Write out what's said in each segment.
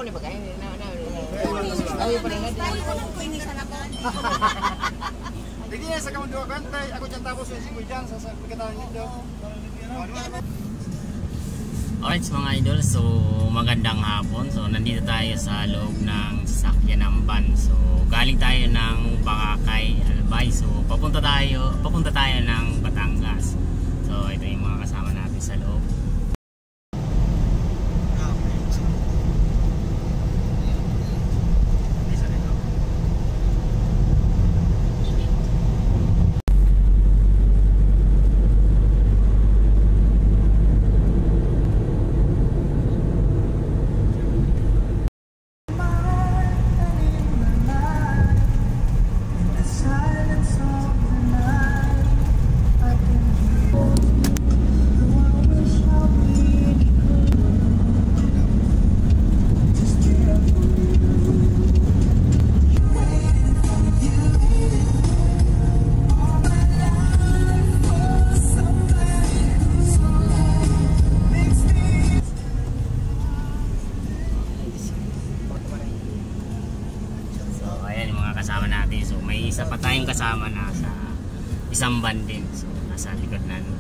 mo ni bagay na Hindi na sa kamang dua kantay, ako dyan tapos yung simoy dyan sa pagkataan nyo. Alright mga idol, so magandang hapon. So nandito tayo sa loob ng sasakyan ng van. So galing tayo ng Bakakay, Albay. So papunta tayo ng Batangas. So ito yung mga kasama natin sa loob. Kasama natin. So may isa pa tayong kasama na sa isang van din. So nasa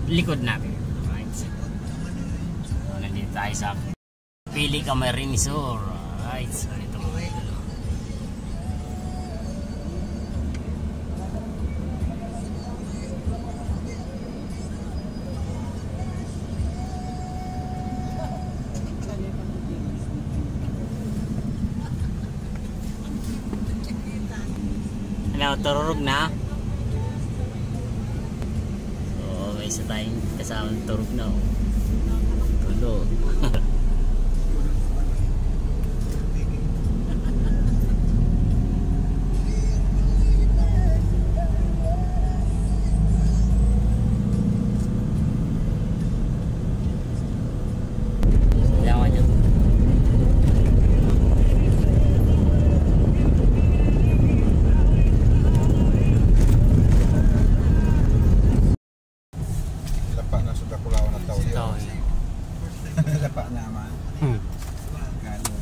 likod natin. Right? So nandito tayo sa Pili Camarines Sur. Right. So ito mga idol. Tururog na. So may isa tayong kasama turog na. Tulog.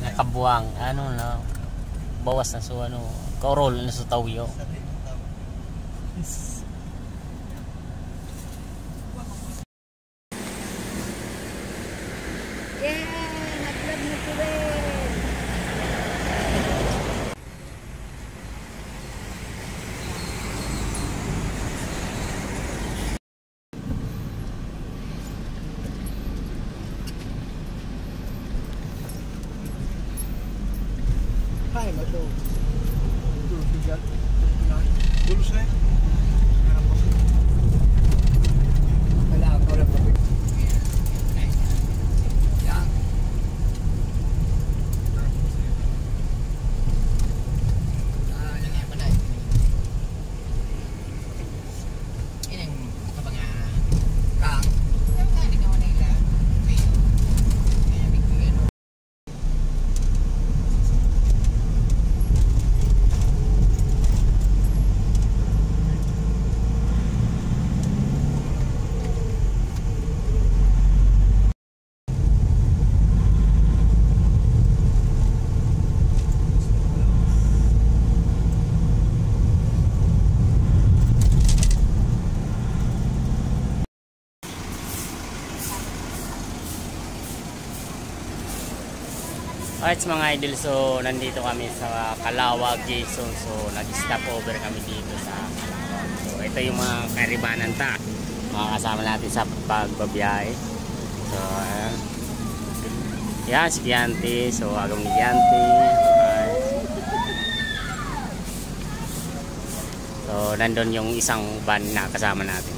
Nakabuang ano na bawas na so ano kaurol na sa tawyo. Hai, betul. Betul, tinggal. Dulu saya. Wala ako lang po. Yan. Yan nga pala. Ini apa nga? Kang. Ini kawan nila. Alright mga idol, so nandito kami sa Calawag, Jason. So nag-stop over kami dito sa Calawag. So ito yung mga karibanan mga kasama natin sa pagbabiyahe. So yan si Gianti. So agam ni Gianti. So nandun yung isang van na kasama natin.